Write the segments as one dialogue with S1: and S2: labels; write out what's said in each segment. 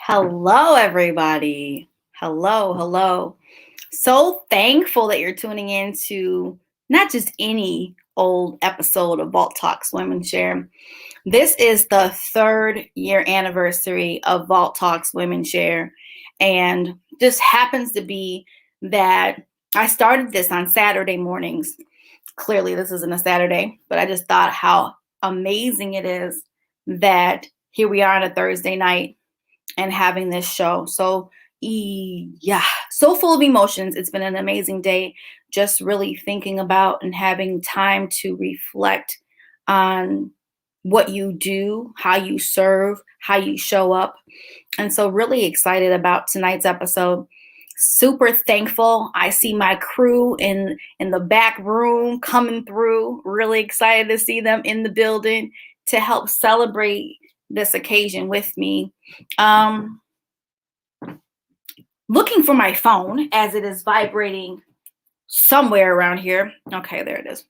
S1: Hello, everybody. Hello. So thankful that you're tuning in to not just any old episode of Vault Talks Women Share. This is the 3rd-year anniversary of Vault Talks Women Share. And just happens to be that I started this on Saturday mornings. Clearly, this isn't a Saturday, but I just thought how amazing it is that here we are on a Thursday night and having this show. So, yeah, so full of emotions. It's been an amazing day, just really thinking about and having time to reflect on what you do, how you serve, how you show up. And so, really excited about tonight's episode. Super thankful. I see my crew in the back room coming through. Really excited to see them in the building to help celebrate this occasion with me. Looking for my phone as it is vibrating somewhere around here. Okay, there it is.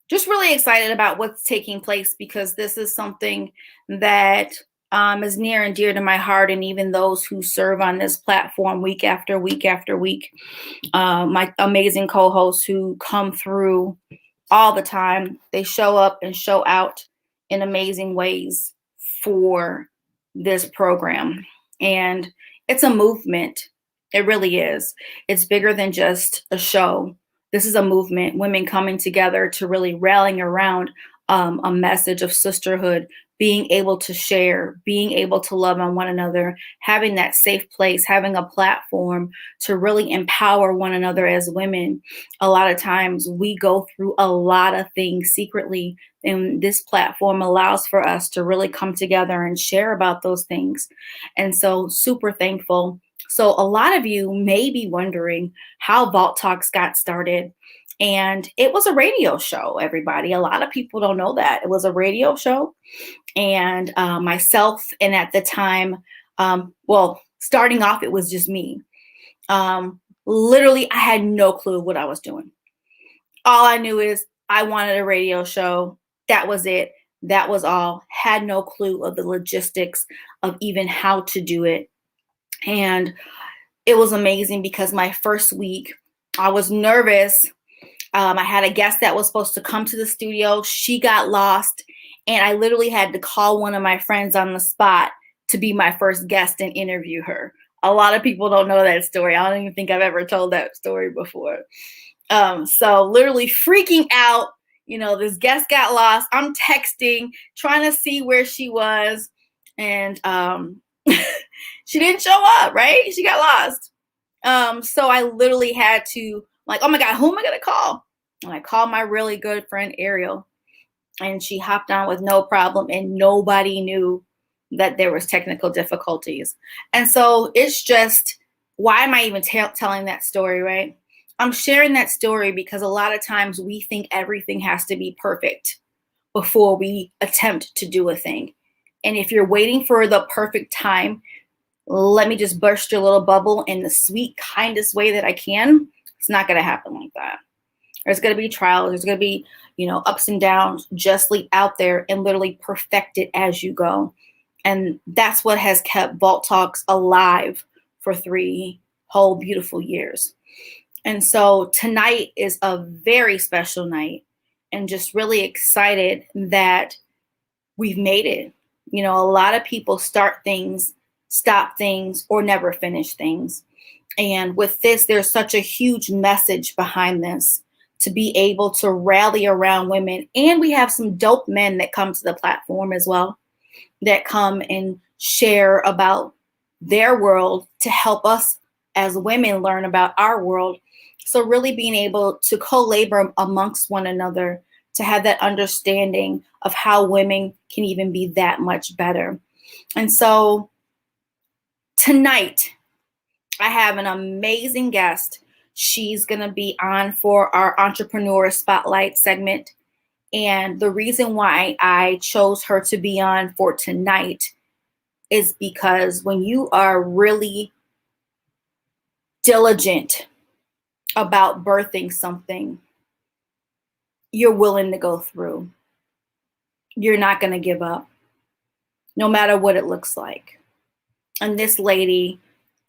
S1: Just really excited about what's taking place because this is something that is near and dear to my heart, and even those who serve on this platform week after week after week. My amazing co-hosts who come through all the time. They show up and show out in amazing ways for this program. And it's a movement. It really is. It's bigger than just a show. This is a movement, women coming together to really rallying around a message of sisterhood, being able to share, being able to love on one another, having that safe place, having a platform to really empower one another as women. A lot of times we go through a lot of things secretly, and this platform allows for us to really come together and share about those things. And so super thankful. So a lot of you may be wondering how Vault Talks got started. And it was a radio show, everybody. A lot of people don't know that. It was a radio show. And myself, and at the time, starting off, it was just me. Literally, I had no clue what I was doing. All I knew is I wanted a radio show. That was it. That was all. Had no clue of the logistics of even how to do it. And it was amazing because my first week, I was nervous. I had a guest that was supposed to come to the studio. She got lost, and I literally had to call one of my friends on the spot to be my first guest and interview her. A lot of people don't know that story. I don't even think I've ever told that story before. So literally freaking out, this guest got lost. I'm texting, trying to see where she was, and she didn't show up, right? She got lost. So I literally had to, like, oh my God, who am I going to call? And I called my really good friend Ariel, and she hopped on with no problem, and nobody knew that there was technical difficulties. And so it's just, why am I even telling that story, right? I'm sharing that story because a lot of times we think everything has to be perfect before we attempt to do a thing. And if you're waiting for the perfect time, let me just burst your little bubble in the sweet, kindest way that I can. It's not going to happen like that. There's going to be trials. There's going to be, ups and downs. Just leap out there and literally perfect it as you go. And that's what has kept Vault Talks alive for 3 whole beautiful years. And so tonight is a very special night, and just really excited that we've made it. A lot of people start things, stop things, or never finish things. And with this, there's such a huge message behind this, to be able to rally around women. And we have some dope men that come to the platform as well, that come and share about their world to help us as women learn about our world. So really being able to co-labor amongst one another, to have that understanding of how women can even be that much better. And so tonight, I have an amazing guest. She's going to be on for our Entrepreneur Spotlight segment. And the reason why I chose her to be on for tonight is because when you are really diligent about birthing something, you're willing to go through. You're not going to give up, no matter what it looks like. And this lady,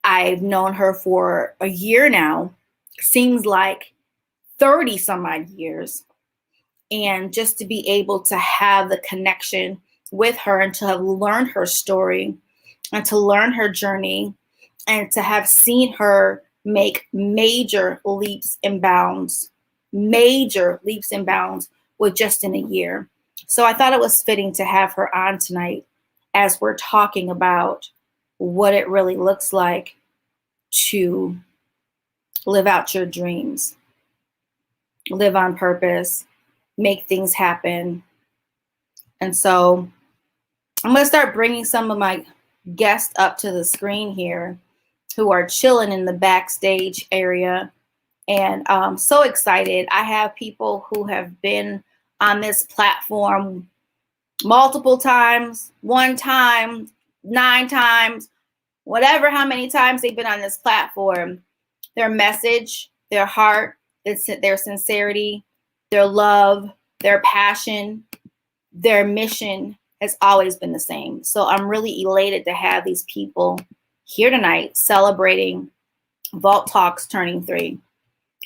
S1: I've known her for a year now, seems like 30 some odd years. And just to be able to have the connection with her and to have learned her story and to learn her journey and to have seen her make major leaps and bounds with just in a year. So I thought it was fitting to have her on tonight as we're talking about what it really looks like to live out your dreams, live on purpose, make things happen. And so I'm going to start bringing some of my guests up to the screen here who are chilling in the backstage area. And I'm so excited. I have people who have been on this platform multiple times, 1 time, 9 times, whatever, how many times they've been on this platform. Their message, their heart, their sincerity, their love, their passion, their mission has always been the same. So I'm really elated to have these people here tonight celebrating Vault Talks turning 3.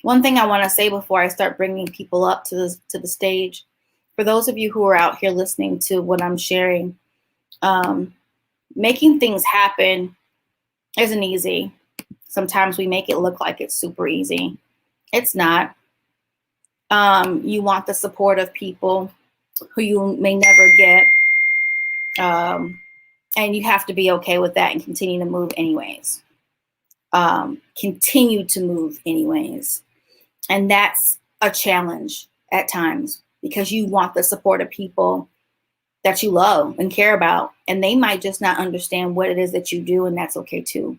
S1: One thing I want to say before I start bringing people up to the stage, for those of you who are out here listening to what I'm sharing, making things happen isn't easy. Sometimes we make it look like it's super easy. It's not. You want the support of people who you may never get. And you have to be okay with that and continue to move anyways. Continue to move anyways. And that's a challenge at times because you want the support of people that you love and care about. And they might just not understand what it is that you do, and that's okay too.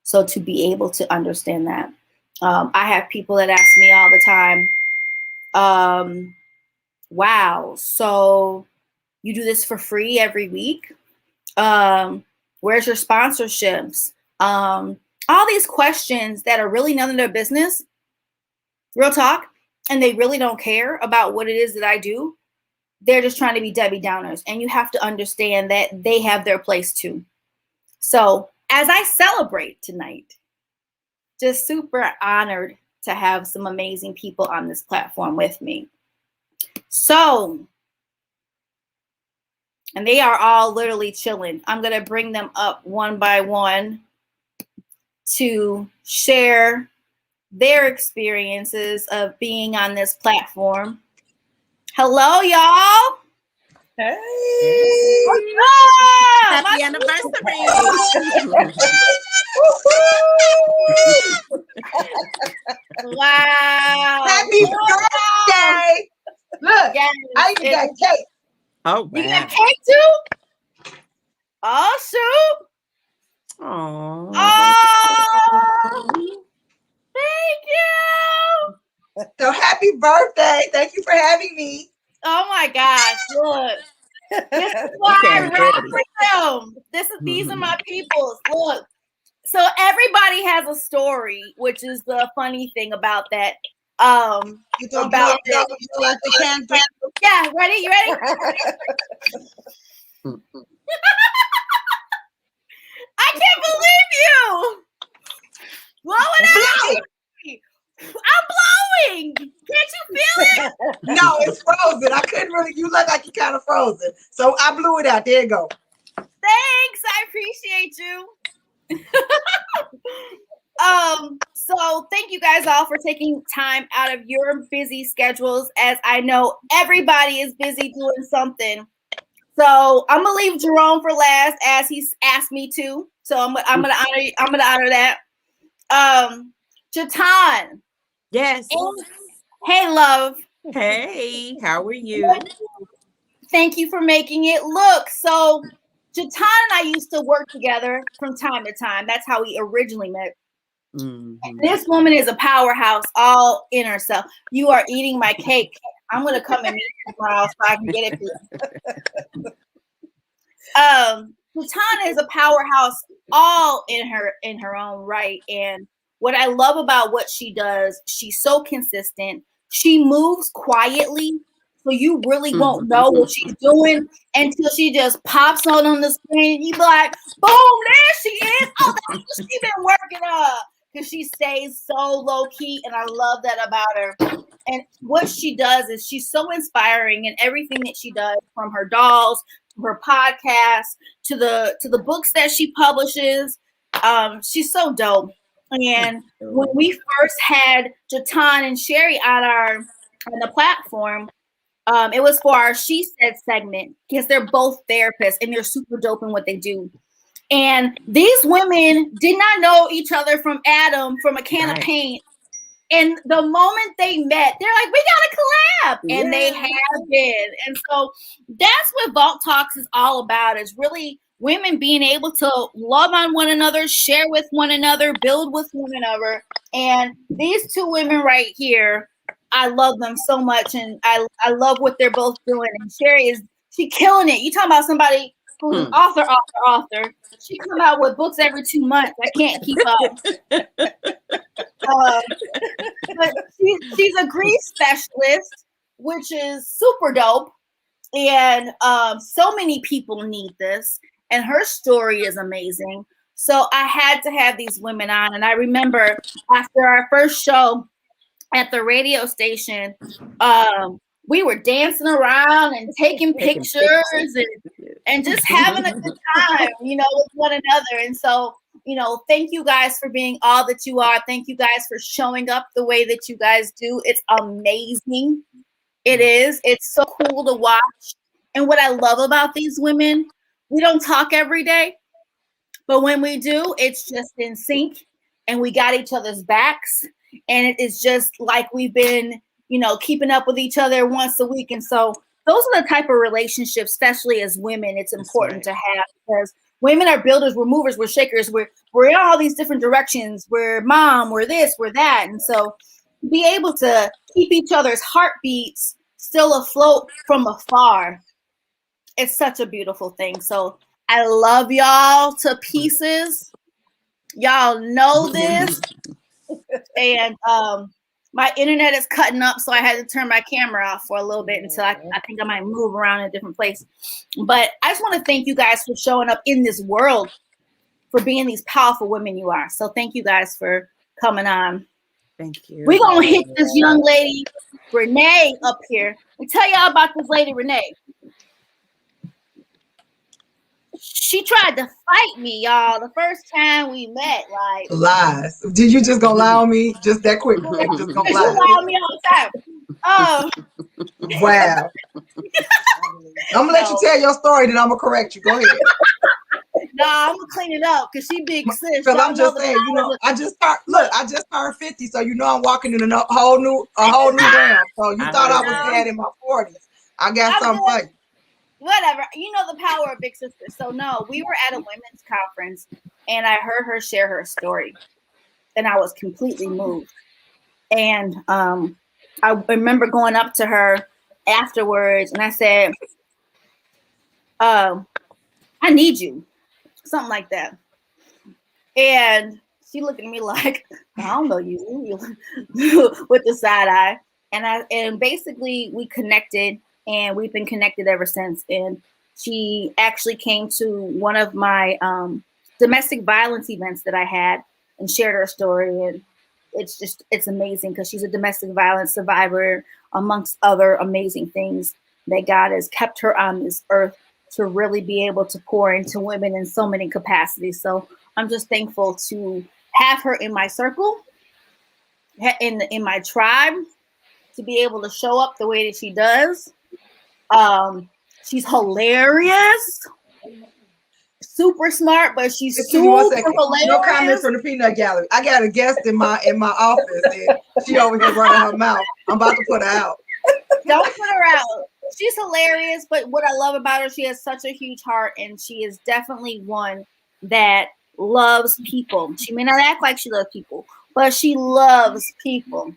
S1: So to be able to understand that. I have people that ask me all the time, wow, so you do this for free every week? Where's your sponsorships? All these questions that are really none of their business, real talk, and they really don't care about what it is that I do. They're just trying to be Debbie Downers, and you have to understand that they have their place too. So as I celebrate tonight, just super honored to have some amazing people on this platform with me. So, and they are all literally chilling. I'm going to bring them up one by one to share their experiences of being on this platform. Hello, y'all.
S2: Hey.
S1: What's up?
S2: Happy anniversary.
S1: Wow.
S3: Happy birthday. Look,
S1: Yes,
S3: I even got cake.
S2: Oh,
S1: you
S2: wow.
S1: got cake too? Oh, shoot.
S2: Aww.
S1: Oh, thank you.
S3: So happy birthday. Thank you for having me.
S1: Oh my gosh, look. This is why I rock with them. These are my peoples. Look. So everybody has a story, which is the funny thing about that.
S3: You gonna
S1: About
S3: blow like the candle?
S1: Yeah, ready? You ready? I can't believe you. Blow it out. I'm blowing. Can't you feel it?
S3: No, it's frozen. I couldn't really. You look like you kind of frozen. So I blew it out. There you go.
S1: Thanks. I appreciate you. So thank you guys all for taking time out of your busy schedules, as I know everybody is busy doing something. So I'm gonna leave Jerome for last, as he's asked me to. So I'm gonna honor that. Jatan.
S2: Yes.
S1: Hey, love.
S2: Hey, how are you?
S1: Thank you for making it. Look, so Jatan and I used to work together from time to time. That's how we originally met.
S2: Mm-hmm.
S1: This woman is a powerhouse all in herself. You are eating my cake. I'm gonna come and meet you tomorrow so I can get it for you. Jatan is a powerhouse all in her own right. And what I love about what she does, she's so consistent. She moves quietly So you really won't know what she's doing until she just pops on the screen. You be like, boom, there she is. Oh, that's what she's been working on. Because she stays so low key, and I love that about her. And what she does is she's so inspiring in everything that she does, from her dolls to her podcast to the books that she publishes. She's so dope. And when we first had Jatan and Sherry on the platform, it was for our She Said segment, because they're both therapists and they're super dope in what they do. And these women did not know each other from Adam from a can of paint. And the moment they met, they're like, we got to collab. And they have been. And so that's what Vault Talks is all about, is really women being able to love on one another, share with one another, build with one another. And these two women right here, I love them so much. And I love what they're both doing. And Sherry she killing it. You talking about somebody who's an author. She come out with books every 2 months. I can't keep up. But she's a grief specialist, which is super dope. And so many people need this. And her story is amazing. So I had to have these women on. And I remember after our first show at the radio station, we were dancing around and taking pictures and just having a good time, with one another. And so, thank you guys for being all that you are. Thank you guys for showing up the way that you guys do. It's amazing. It is. It's so cool to watch. And what I love about these women, we don't talk every day, but when we do, it's just in sync and we got each other's backs. And it is just like we've been, keeping up with each other once a week. And so those are the type of relationships, especially as women, it's important to have, because women are builders, we're movers, we're shakers, we're in all these different directions. We're mom, we're this, we're that. And so be able to keep each other's heartbeats still afloat from afar, it's such a beautiful thing. So I love y'all to pieces. Y'all know this. And my internet is cutting up, so I had to turn my camera off for a little bit until I think I might move around in a different place. But I just want to thank you guys for showing up in this world, for being these powerful women you are. So thank you guys for coming on.
S2: Thank you.
S1: We're going to hit this young lady, Renee, up here. Let me tell y'all about this lady, Renee. She tried to fight me, y'all, the first time we met. Like,
S3: lies. Did you just gonna lie on me just that quick? Just gonna
S1: you
S3: lie.
S1: lie on me all the time.
S3: Wow. I'm gonna let you tell your story, then I'm gonna correct you. Go ahead.
S1: No, I'm gonna clean it up because she big sis.
S3: Because I'm just saying, I just turned 50, so I'm walking in a whole new realm. So you thought I was bad in my 40s. I got something for you.
S1: Whatever, the power of big sisters. So no, we were at a women's conference and I heard her share her story and I was completely moved. And I remember going up to her afterwards and I said, I need you, something like that. And she looked at me like, I don't know you with the side eye. And basically we connected. And we've been connected ever since. And she actually came to one of my domestic violence events that I had and shared her story. And it's amazing because she's a domestic violence survivor, amongst other amazing things that God has kept her on this earth to really be able to pour into women in so many capacities. So I'm just thankful to have her in my circle, in my tribe, to be able to show up the way that she does. She's hilarious, super smart, but she's super hilarious.
S3: No comments from the peanut gallery. I got a guest in my office and she over here running her mouth. I'm about to put her out.
S1: Don't put her out. She's hilarious, but what I love about her, she has such a huge heart and she is definitely one that loves people. She may not act like she loves people, but she loves people.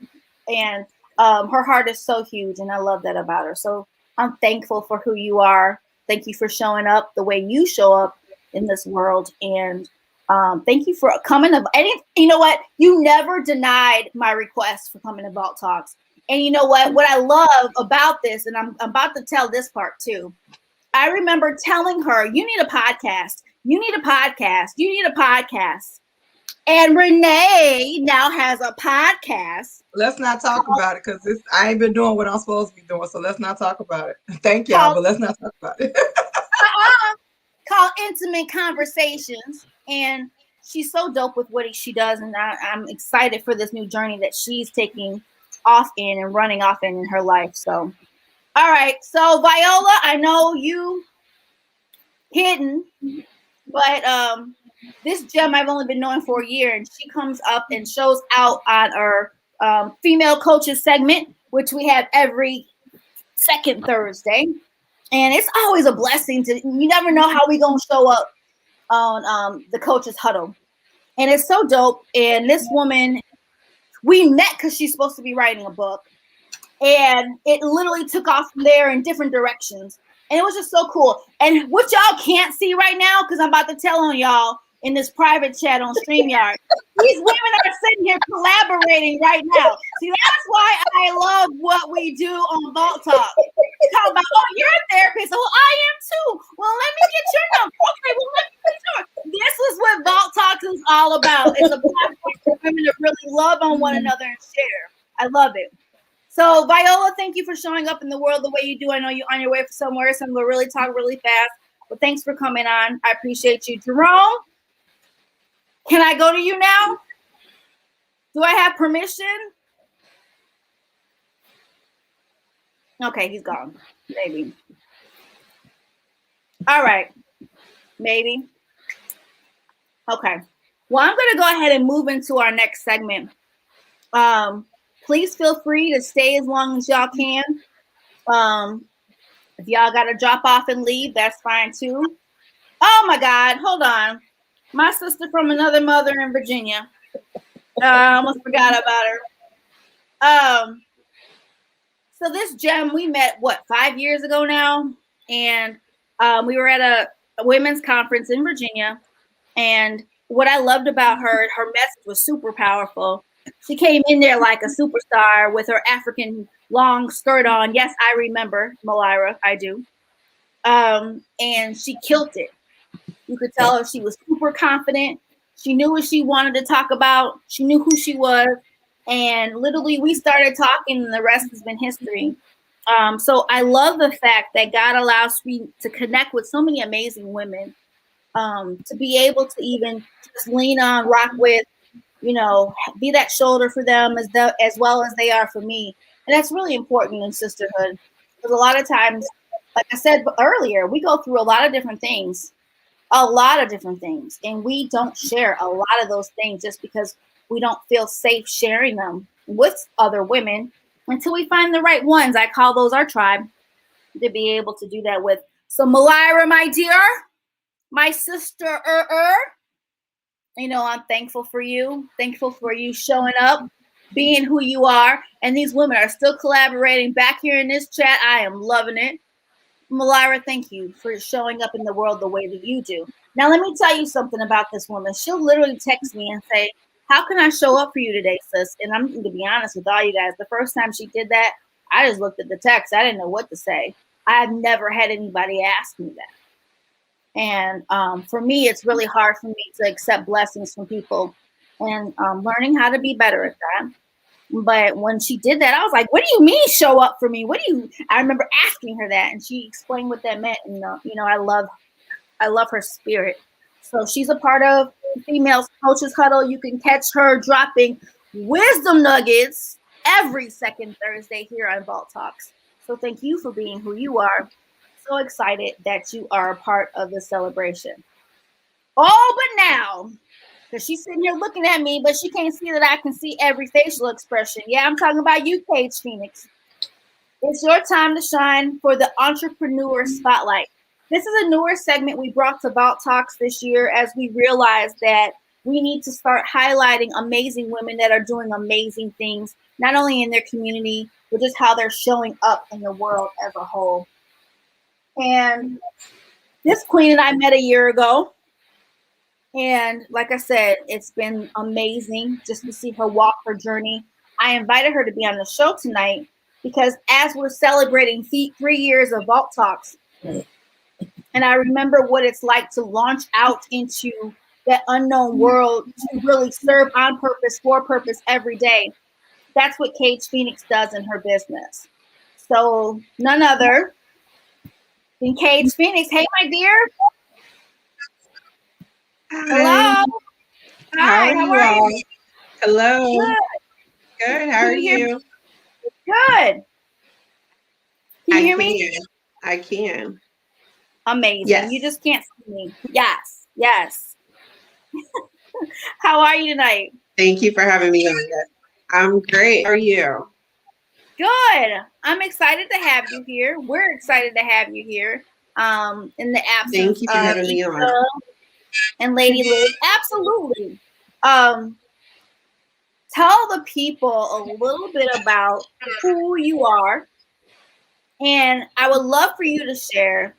S1: And her heart is so huge and I love that about her. So I'm thankful for who you are. Thank you for showing up the way you show up in this world. And thank you for coming. You know what? You never denied my request for coming to Vault Talks. And you know what? What I love about this, and I'm about to tell this part too. I remember telling her, you need a podcast. You need a podcast. You need a podcast. And Renee now has a podcast.
S3: Let's not talk about it because I ain't been doing what I'm supposed to be doing. So let's not talk about it. Thank y'all, but let's not talk about it.
S1: Called Intimate Conversations. And she's so dope with what she does. And I'm excited for this new journey that she's taking off in and running off in her life. So, all right. So Viola, I know you hidden, but this gem I've only been knowing for a year, and she comes up and shows out on our female coaches segment, which we have every second Thursday. And it's always a blessing you never know how we gonna show up on the coaches huddle. And it's so dope. And this woman, we met because she's supposed to be writing a book. And it literally took off from there in different directions. And it was just so cool. And what y'all can't see right now, because I'm about to tell on y'all in this private chat on StreamYard, these women are sitting here collaborating right now. See, that's why I love what we do on Vault Talk. Talk about, oh, you're a therapist. Well, I am too. Well, let me get your number. Okay, well, let me get yours. This is what Vault Talk is all about. It's a platform for women to really love on one another and share. I love it. So, Viola, thank you for showing up in the world the way you do. I know you're on your way somewhere, so I'm going to really talk really fast. But thanks for coming on. I appreciate you. Jerome, can I go to you now? Do I have permission? Okay, he's gone. Maybe. All right. Maybe. Okay. Well, I'm going to go ahead and move into our next segment. Please feel free to stay as long as y'all can. If y'all got to drop off and leave, that's fine too. Oh my God, hold on. My sister from another mother in Virginia. I almost forgot about her. So this gem, we met, 5 years ago now? And we were at a women's conference in Virginia. And what I loved about her message was super powerful. She came in there like a superstar with her African long skirt on. Yes, I remember, Malira, I do. And she killed it. You could tell her she was super confident. She knew what she wanted to talk about. She knew who she was. And literally we started talking and the rest has been history. So I love the fact that God allows me to connect with so many amazing women, to be able to even just lean on, rock with, be that shoulder for them as well as they are for me. And that's really important in sisterhood. Because a lot of times, like I said earlier, we go through a lot of different things. And we don't share a lot of those things just because we don't feel safe sharing them with other women until we find the right ones. I call those our tribe, to be able to do that with. So Malira, my dear, my sister, I'm thankful for you. Thankful for you showing up, being who you are. And these women are still collaborating back here in this chat. I am loving it. Malira, thank you for showing up in the world the way that you do. Now, let me tell you something about this woman. She'll literally text me and say, how can I show up for you today, sis? And I'm going to be honest with all you guys. The first time she did that, I just looked at the text. I didn't know what to say. I've never had anybody ask me that. And for me, it's really hard for me to accept blessings from people, and learning how to be better at that. But when she did that, I was like, what do you mean show up for me? I remember asking her that, and she explained what that meant. And, I love her spirit. So she's a part of Females Coaches Huddle. You can catch her dropping wisdom nuggets every second Thursday here on Vault Talks. So thank you for being who you are. So excited that you are a part of the celebration. Oh, but now, because she's sitting here looking at me, but she can't see that I can see every facial expression. Yeah, I'm talking about you, Paige Phoenix. It's your time to shine for the Entrepreneur Spotlight. This is a newer segment we brought to Vault Talks this year as we realized that we need to start highlighting amazing women that are doing amazing things, not only in their community, but just how they're showing up in the world as a whole. And this queen and I met a year ago. And like I said, it's been amazing just to see her walk her journey. I invited her to be on the show tonight because as we're celebrating 3 years of Vault Talks, and I remember what it's like to launch out into that unknown world to really serve on purpose, for purpose every day. That's what Cage Phoenix does in her business. So none other than Cage Phoenix. Hey, my dear.
S3: Hi.
S1: Hello. Hi. How are
S3: all?
S1: you?
S3: Hello.
S1: Good.
S3: Good. How are
S1: Can you hear me?
S3: you?
S1: Good. Can you hear me?
S3: I can.
S1: Amazing.
S3: Yes.
S1: You just can't see me. Yes. Yes. How are you tonight?
S3: Thank you for having me on. I'm great. How are you?
S1: Good. I'm excited to have you here. We're excited to have you here. In the absence
S3: Thank you for
S1: of
S3: having me on.
S1: Issa and Lady Liz. Absolutely. Tell the people a little bit about who you are. And I would love for you to share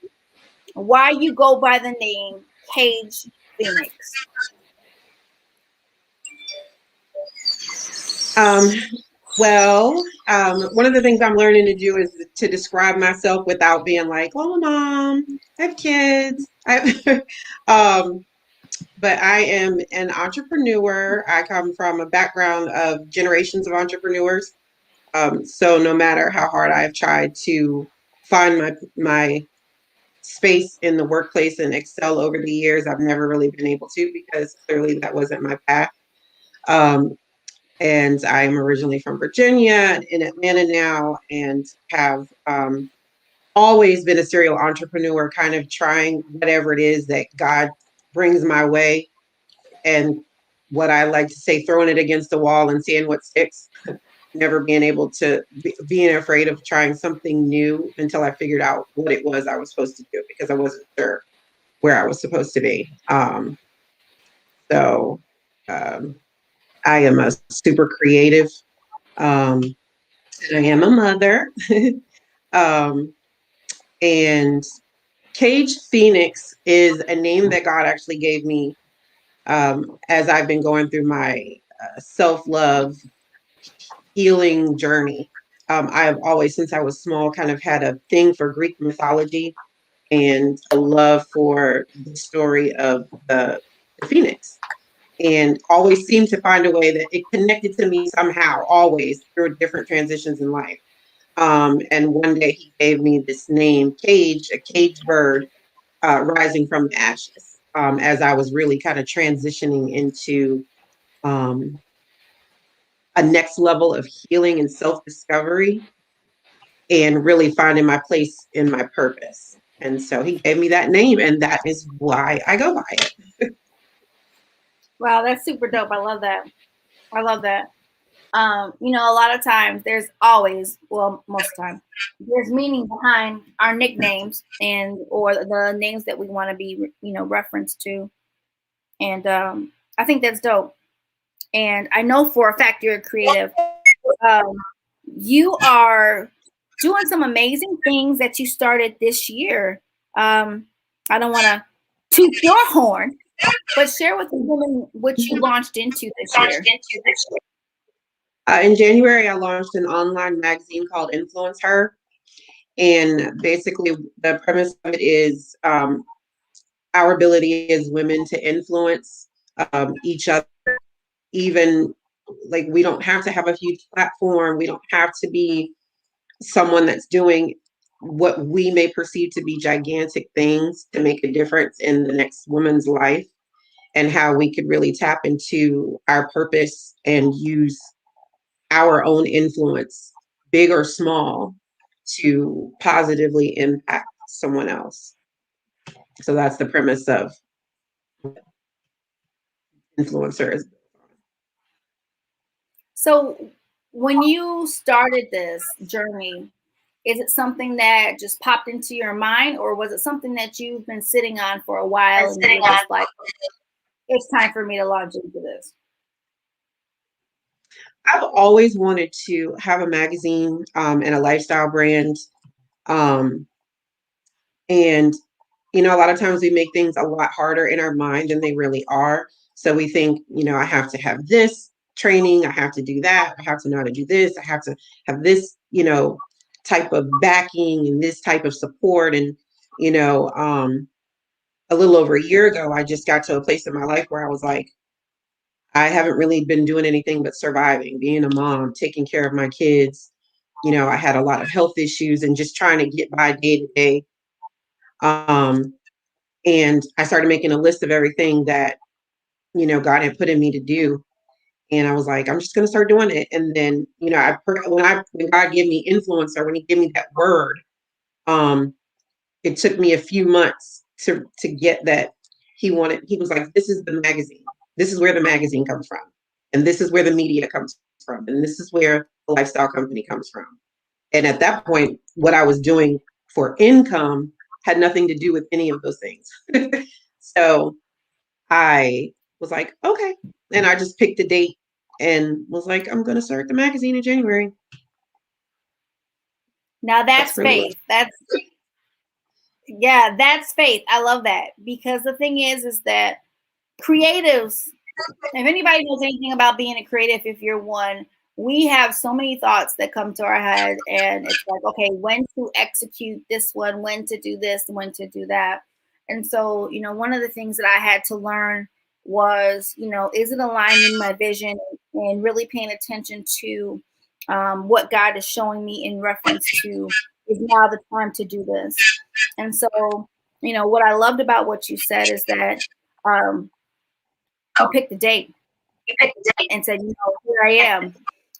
S1: why you go by the name Cage Phoenix.
S3: One of the things I'm learning to do is to describe myself without being like, "Oh, mom, I have kids." But I am an entrepreneur. I come from a background of generations of entrepreneurs. So no matter how hard I've tried to find my space in the workplace and excel over the years, I've never really been able to because clearly that wasn't my path. And I'm originally from Virginia, in Atlanta now, and have always been a serial entrepreneur, kind of trying whatever it is that God brings my way. And what I like to say, throwing it against the wall and seeing what sticks. Never being able to being afraid of trying something new until I figured out what it was I was supposed to do because I wasn't sure where I was supposed to be. So I am a super creative, and I am a mother. And Cage Phoenix is a name that God actually gave me as I've been going through my self-love healing journey. I've always, since I was small, kind of had a thing for Greek mythology and a love for the story of the phoenix, and always seemed to find a way that it connected to me somehow, always through different transitions in life. And one day he gave me this name, Cage, a caged bird rising from the ashes, as I was really kind of transitioning into a next level of healing and self-discovery and really finding my place in my purpose. And so he gave me that name, and that is why I go by it.
S1: Wow, that's super dope. I love that. I love that. A lot of times there's always, well, most of the time, there's meaning behind our nicknames and or the names that we want to be, referenced to. And I think that's dope. And I know for a fact you're creative. You are doing some amazing things that you started this year. I don't want to toot your horn, but share with the women what you launched into this year.
S3: In January, I launched an online magazine called Influence Her. And basically, the premise of it is our ability as women to influence each other, even like we don't have to have a huge platform. We don't have to be someone that's doing what we may perceive to be gigantic things to make a difference in the next woman's life, and how we could really tap into our purpose and use our own influence, big or small, to positively impact someone else. So that's the premise of influencers.
S1: So when you started this journey, is it something that just popped into your mind, or was it something that you've been sitting on for a while and you're just like, it's time for me to launch into this?
S3: I've always wanted to have a magazine and a lifestyle brand. And, a lot of times we make things a lot harder in our mind than they really are. So we think, I have to have this. training. I have to do that. I have to know how to do this. I have to have this, type of backing and this type of support. And, a little over a year ago, I just got to a place in my life where I was like, I haven't really been doing anything but surviving, being a mom, taking care of my kids. I had a lot of health issues and just trying to get by day to day. And I started making a list of everything that, God had put in me to do. And I was like, I'm just going to start doing it. And then, when God gave me influencer, when he gave me that word, it took me a few months to get that. He was like, this is the magazine. This is where the magazine comes from. And this is where the media comes from. And this is where the lifestyle company comes from. And at that point, what I was doing for income had nothing to do with any of those things. So I was like, okay. And I just picked a date and was like, I'm going to start the magazine in January.
S1: Now that's
S3: really
S1: faith. That's faith. I love that, because the thing is that creatives, if anybody knows anything about being a creative, if you're one, we have so many thoughts that come to our head, and it's like, okay, when to execute this one, when to do this, when to do that. And so, one of the things that I had to learn was, is it aligned in my vision, and really paying attention to what God is showing me in reference to, is now the time to do this. And so, what I loved about what you said is that you picked the date and said, here I am.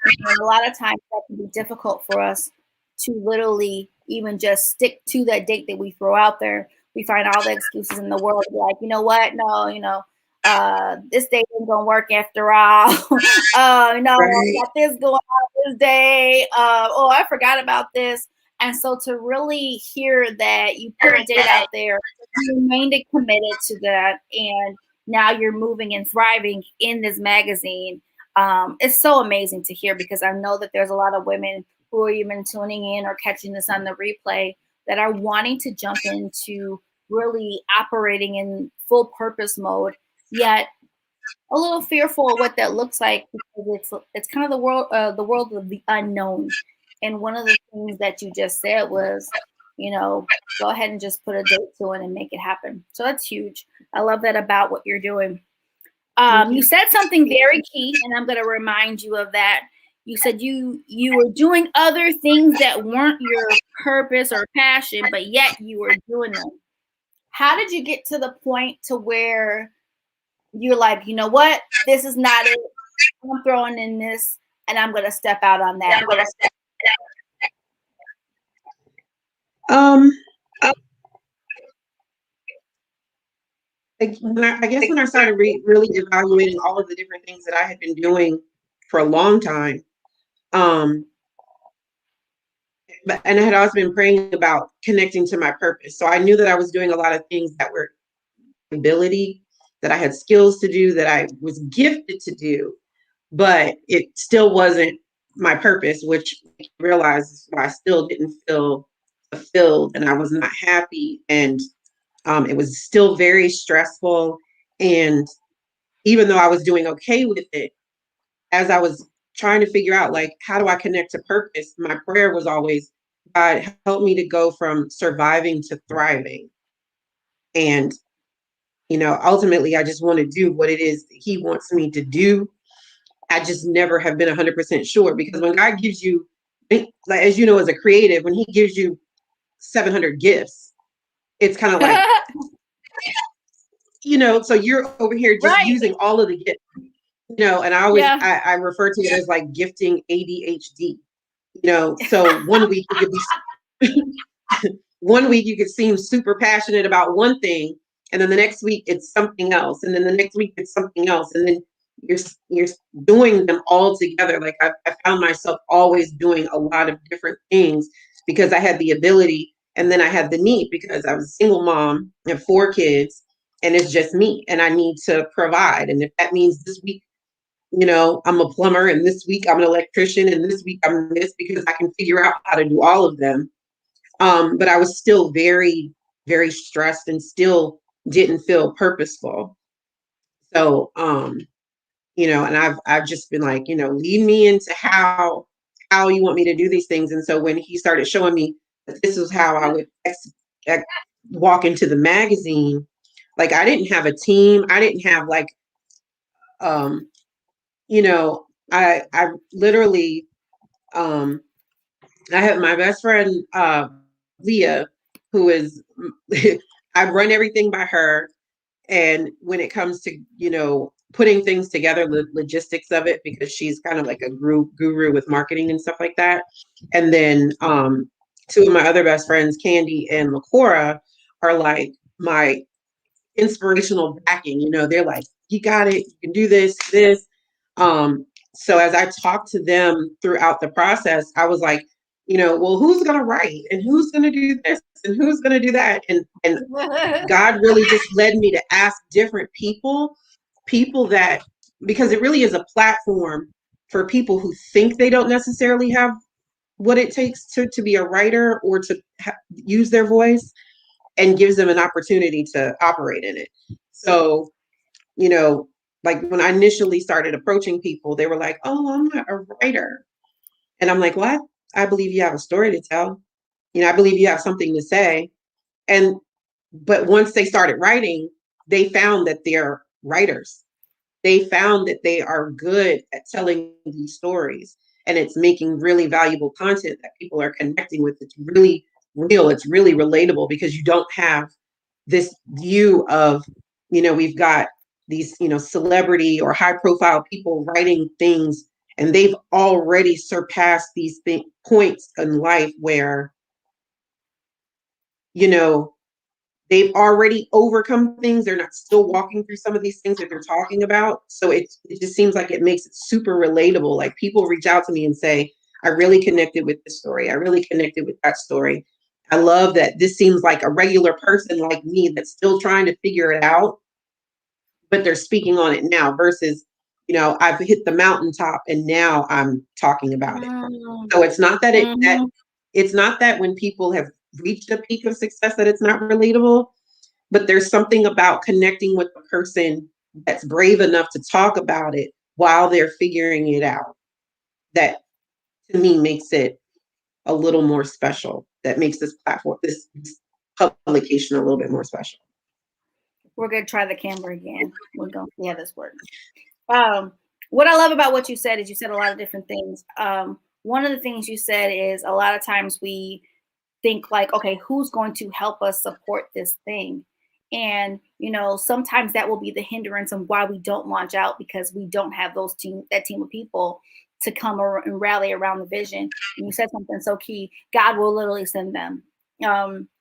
S1: And a lot of times that can be difficult for us to literally even just stick to that date that we throw out there. We find all the excuses in the world, like, you know what? No, this date isn't gonna work after all. I got this going on this day. I forgot about this. And so to really hear that you put a date out there, you remained committed to that, and now you're moving and thriving in this magazine. It's so amazing to hear, because I know that there's a lot of women who are even tuning in or catching this on the replay that are wanting to jump into really operating in full purpose mode, yet a little fearful of what that looks like, because it's kind of the world of the unknown. And one of the things that you just said was, go ahead and just put a date to it and make it happen. So that's huge. I love that about what you're doing. You said something very key, and I'm going to remind you of that. You said you were doing other things that weren't your purpose or passion, but yet you were doing them. How did you get to the point to where you're like, you know what, this is not it, I'm throwing in this, and I'm going to step out on that?
S3: I guess when I started really evaluating all of the different things that I had been doing for a long time, and I had always been praying about connecting to my purpose. So I knew that I was doing a lot of things that were ability, that I had skills to do, that I was gifted to do, but it still wasn't my purpose, which I realized why I still didn't feel fulfilled, and I was not happy, and it was still very stressful. And even though I was doing okay with it, as I was trying to figure out, like, how do I connect to purpose, my prayer was always, God, help me to go from surviving to thriving. And, ultimately, I just want to do what it is that he wants me to do. I just never have been 100% sure, because when God gives you, like, as you know, as a creative, when he gives you 700 gifts, it's kind of like, so you're over here just
S1: Right.
S3: using all of the gifts, and I always, I refer to it as like gifting ADHD, so one week you could be, one week you could seem super passionate about one thing, and then the next week it's something else, and then the next week it's something else, and then you're doing them all together. Like I found myself always doing a lot of different things, because I had the ability, and then I had the need, because I was a single mom, I have 4 kids, and it's just me, and I need to provide. And if that means this week, I'm a plumber, and this week I'm an electrician, and this week I'm this, because I can figure out how to do all of them. But I was still very, very stressed, and still didn't feel purposeful. So and I've just been like, lead me into how you want me to do these things. And so when he started showing me that this was how I would walk into the magazine, like I didn't have a team. I didn't have like, I literally, I have my best friend, Leah, who is, I run everything by her. And when it comes to, putting things together, the logistics of it, because she's kind of like a guru with marketing and stuff like that. And then two of my other best friends, Candy and Lakora, are like my inspirational backing. They're like, you got it, you can do this. So as I talked to them throughout the process, I was like, well, who's gonna write and who's gonna do this and who's gonna do that? And God really just led me to ask different people that, because it really is a platform for people who think they don't necessarily have what it takes to be a writer or to use their voice, and gives them an opportunity to operate in it. So, like when I initially started approaching people, they were like, oh, I'm not a writer. And I'm like, what? I believe you have a story to tell. I believe you have something to say. But once they started writing, they found that they're writers. They found that they are good at telling these stories, and it's making really valuable content that people are connecting with. It's really real. It's really relatable, because you don't have this view of, we've got these, celebrity or high profile people writing things, and they've already surpassed these points in life where, they've already overcome things. They're not still walking through some of these things that they're talking about. So it just seems like it makes it super relatable. Like people reach out to me and say, I really connected with this story. I really connected with that story. I love that this seems like a regular person like me that's still trying to figure it out, but they're speaking on it now versus, I've hit the mountaintop and now I'm talking about it. So it's not that it's not that when people have reached a peak of success that it's not relatable, but there's something about connecting with the person that's brave enough to talk about it while they're figuring it out, that to me makes it a little more special. That makes this platform, this publication, a little bit more special.
S1: We're gonna try the camera again. We're gonna see how this works. What I love about what you said is you said a lot of different things. One of the things you said is a lot of times we think like, okay, who's going to help us support this thing? And, sometimes that will be the hindrance of why we don't launch out, because we don't have that team of people to come and rally around the vision. And you said something so key. God will literally send them.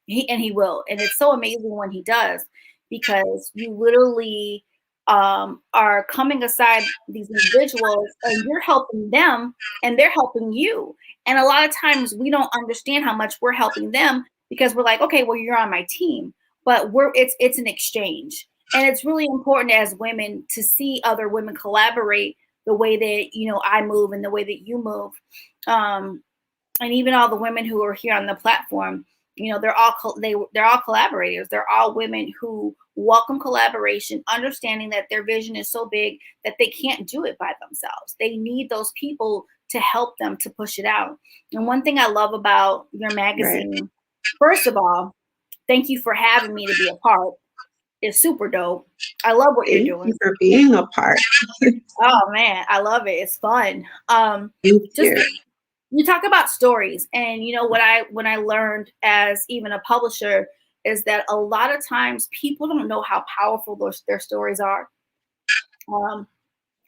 S1: He will. And it's so amazing when he does, because you literally are coming aside these individuals and you're helping them and they're helping you. And a lot of times we don't understand how much we're helping them, because we're like, okay, well, you're on my team, but it's an exchange. And it's really important as women to see other women collaborate the way that, I move and the way that you move. And even all the women who are here on the platform, they're all collaborators. They're all women who welcome collaboration, understanding that their vision is so big that they can't do it by themselves. They need those people to help them to push it out. And one thing I love about your magazine, right, first of all, thank you for having me to be a part. It's super dope. I love what you're doing.
S3: Thank you for being a part.
S1: Oh man, I love it. It's fun. You talk about stories, and when I learned as even a publisher is that a lot of times people don't know how powerful their stories are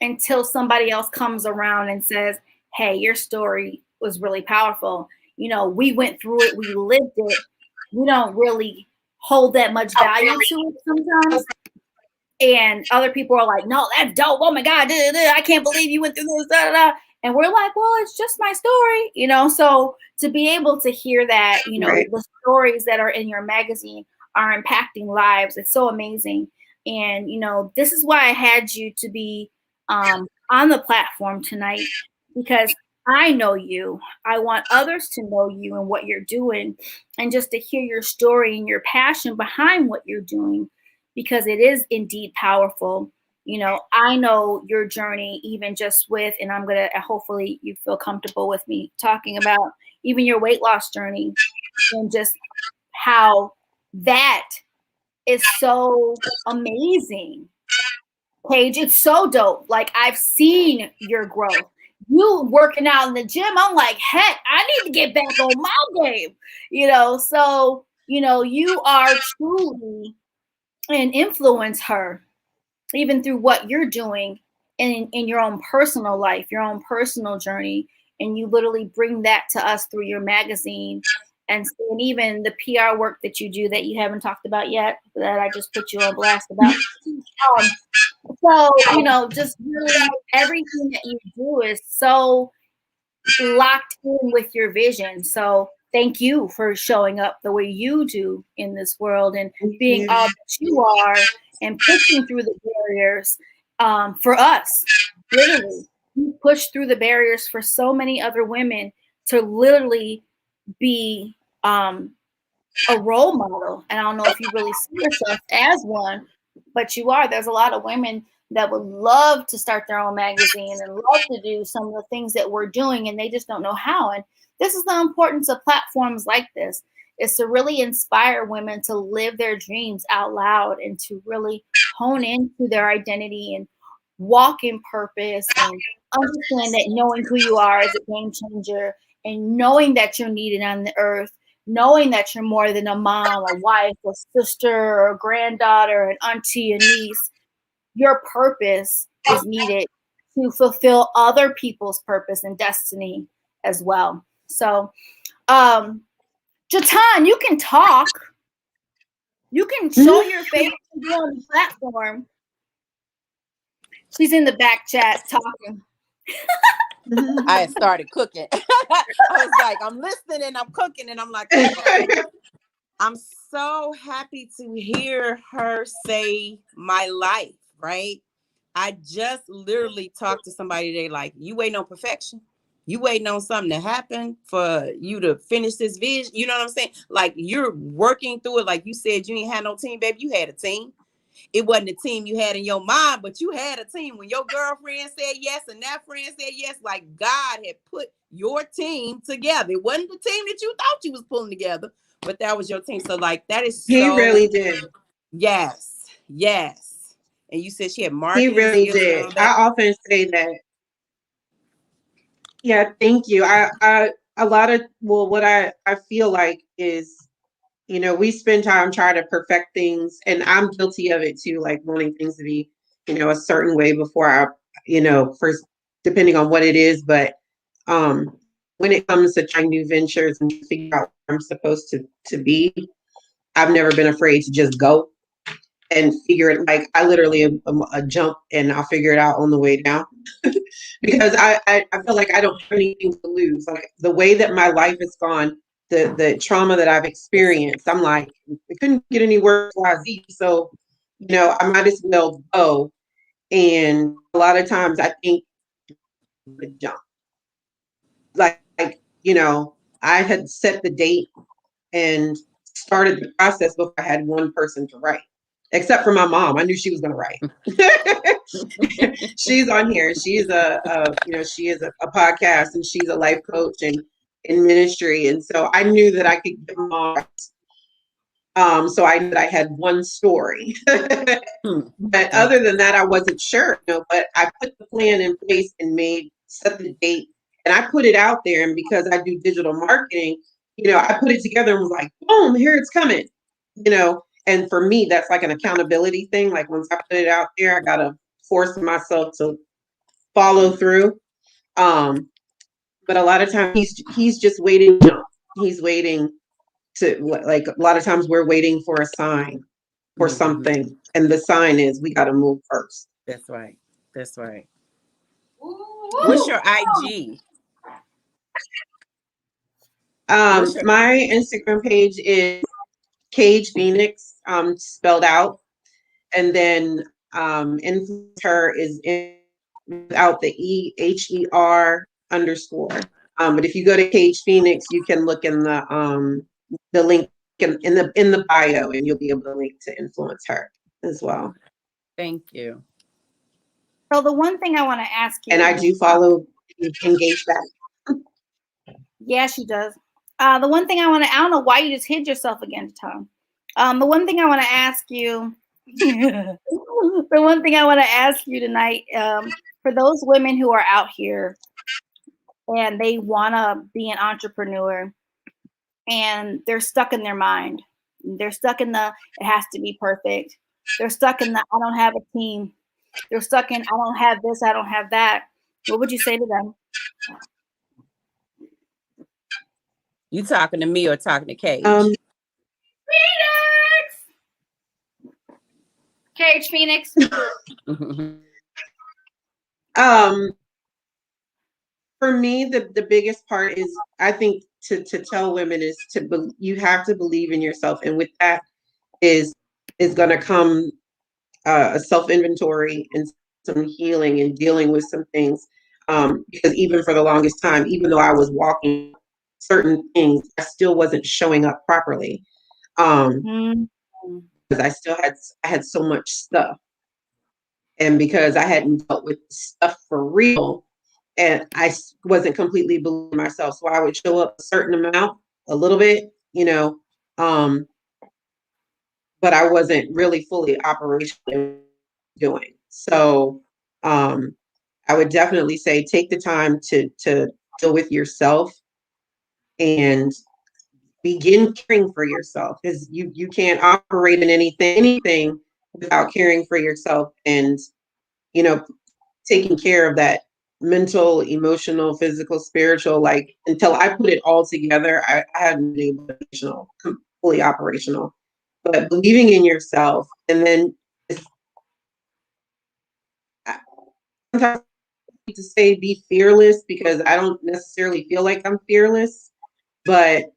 S1: until somebody else comes around and says, hey, your story was really powerful. We went through it, we lived it. We don't really hold that much value to it sometimes. And other people are like, no, that's dope. Oh my God, I can't believe you went through this. Da, da, da. And we're like, well, it's just my story, So to be able to hear that, right, the stories that are in your magazine are impacting lives, it's so amazing. And, this is why I had you to be on the platform tonight, because I know you. I want others to know you and what you're doing, and just to hear your story and your passion behind what you're doing, because it is indeed powerful. I know your journey, even just with, and I'm going to, hopefully you feel comfortable with me talking about even your weight loss journey, and just how that is so amazing. Paige, it's so dope. Like, I've seen your growth. You working out in the gym, I'm like, heck, I need to get back on my game. So, you are truly an influencer, even through what you're doing in your own personal life, your own personal journey. And you literally bring that to us through your magazine, and even the PR work that you do that you haven't talked about yet, that I just put you on blast about. So, just really everything that you do is so locked in with your vision. So thank you for showing up the way you do in this world, and being all that you are, and pushing through the barriers for us. Literally, you push through the barriers for so many other women to literally be a role model. And I don't know if you really see yourself as one, but you are. There's a lot of women that would love to start their own magazine and love to do some of the things that we're doing, and they just don't know how. And this is the importance of platforms like this, is to really inspire women to live their dreams out loud, and to really hone into their identity and walk in purpose, and understand that knowing who you are is a game changer, and knowing that you're needed on the earth, knowing that you're more than a mom, a wife, a sister, or a granddaughter, an auntie, a niece. Your purpose is needed to fulfill other people's purpose and destiny as well. So, Jatan, you can talk. You can show your face and be on the platform. She's in the back chat talking.
S2: I had started cooking. I was like, I'm listening and I'm cooking, and I'm like, okay. I'm so happy to hear her say my life, right? I just literally talked to somebody today, like, you waiting on perfection? You waiting on something to happen for you to finish this vision? You know what I'm saying? Like, you're working through it. Like you said, you ain't had no team, baby. You had a team. It wasn't a team you had in your mind, but you had a team. When your girlfriend said yes and that friend said yes, like, God had put your team together. It wasn't the team that you thought you was pulling together, but that was your team. So, like, that is so.
S3: He really did.
S2: Yes. And you said she had
S3: He
S2: marketing
S3: really
S2: skills and
S3: did.
S2: all that.
S3: I often say that. Yeah, thank you. I a lot of, well, what I feel like is, we spend time trying to perfect things, and I'm guilty of it too, like wanting things to be, a certain way before I, first, depending on what it is. But when it comes to trying new ventures and figure out where I'm supposed to be, I've never been afraid to just go and figure it. Like, I literally am a jump, and I'll figure it out on the way down. Because I feel like I don't have anything to lose. Like, the way that my life has gone, the trauma that I've experienced, I'm like, it couldn't get any worse than Z. So, I might as well go. And a lot of times I think the jump. Like, I had set the date and started the process before I had one person to write. Except for my mom. I knew she was going to write. She's on here. She's she is a podcast, and she's a life coach and in ministry. And so I knew that I could get mom. So I knew that I had one story. But other than that, I wasn't sure. But I put the plan in place and set the date, and I put it out there. And because I do digital marketing, I put it together and was like, boom, here it's coming. And for me, that's like an accountability thing. Like, once I put it out there, I gotta force myself to follow through. But a lot of times he's just waiting. He's waiting to, like, a lot of times we're waiting for a sign for something, and the sign is we gotta move first.
S2: That's right. What's your IG?
S3: My Instagram page is Cage Phoenix, spelled out, and then influencer is without the HER_. But if you go to Cage Phoenix, you can look in the link in the bio, and you'll be able to link to influence her as well.
S2: Thank you.
S1: So the one thing I want to ask you,
S3: And I do follow Engage Back.
S1: yeah, she does. The one thing I don't know why you just hid yourself again, Tom. The one thing I want to ask you, the one thing I want to ask you tonight, for those women who are out here and they want to be an entrepreneur and they're stuck in their mind. They're stuck in the, it has to be perfect. They're stuck in the, I don't have a team. They're stuck in, I don't have this, I don't have that. What would you say to them?
S2: You talking to me or talking to Cage?
S1: Cage Phoenix.
S3: For me, the biggest part is, I think, to tell women is you have to believe in yourself, and with that is going to come a self inventory and some healing and dealing with some things. Because even for the longest time, even though I was walking certain things, I still wasn't showing up properly. Because I had so much stuff, and because I hadn't dealt with stuff for real, and I wasn't completely believing myself, so I would show up a certain amount, a little bit, but I wasn't really fully operational doing. So I would definitely say take the time to deal with yourself and begin caring for yourself, because you can't operate in anything without caring for yourself and taking care of that mental, emotional, physical, spiritual. Like, until I put it all together, I hadn't been able to be fully operational. But believing in yourself, and then sometimes I to say be fearless, because I don't necessarily feel like I'm fearless, but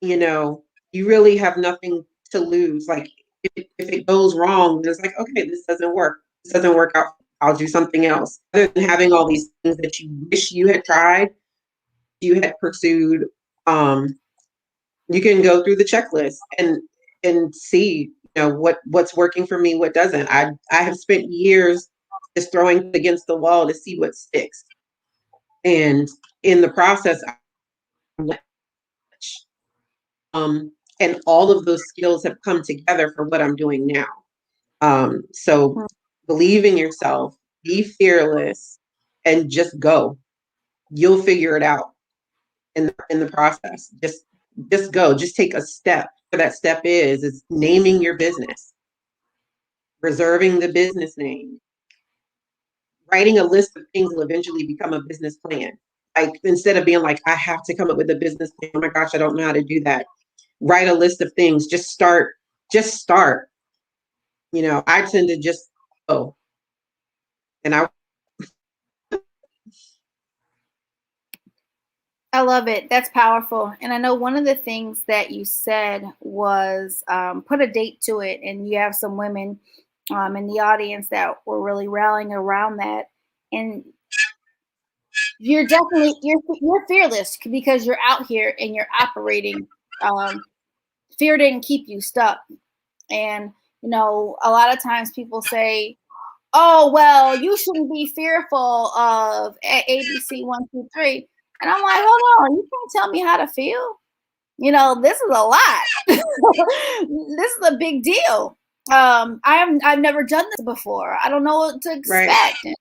S3: you really have nothing to lose. Like, if it goes wrong, then it's like, okay, this doesn't work. This doesn't work out. I'll do something else. Other than having all these things that you wish you had tried, you had pursued, you can go through the checklist and see, what's working for me, what doesn't. I have spent years just throwing against the wall to see what sticks. And in the process, and all of those skills have come together for what I'm doing now. So believe in yourself, be fearless, and just go. You'll figure it out in the process. Just go. Just take a step. Where that step is naming your business, reserving the business name, writing a list of things will eventually become a business plan. Like, instead of being like, I have to come up with a business plan. Oh my gosh, I don't know how to do that. Write a list of things. Just start. Just start. I tend to just go. And
S1: I love it. That's powerful. And I know one of the things that you said was put a date to it. And you have some women in the audience that were really rallying around that. And you're definitely, you're fearless because you're out here and you're operating. Fear didn't keep you stuck. And, a lot of times people say, oh, well, you shouldn't be fearful of ABC 1, 2, 3. And I'm like, hold on, you can't tell me how to feel. This is a lot. This is a big deal. I've never done this before. I don't know what to expect. Right.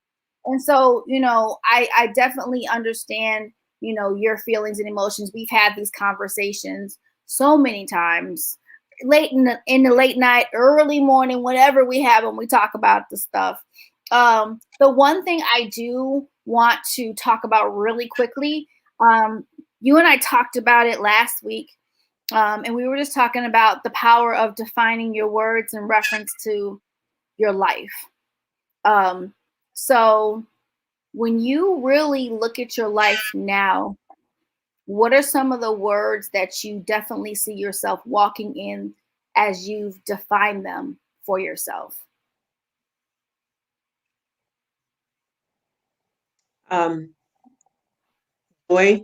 S1: And so, I definitely understand, your feelings and emotions. We've had these conversations so many times, late in the late night, early morning, whatever we have when we talk about the stuff. The one thing I do want to talk about really quickly, you and I talked about it last week, and we were just talking about the power of defining your words in reference to your life. So when you really look at your life now, what are some of the words that you definitely see yourself walking in as you've defined them for yourself?
S3: Joy,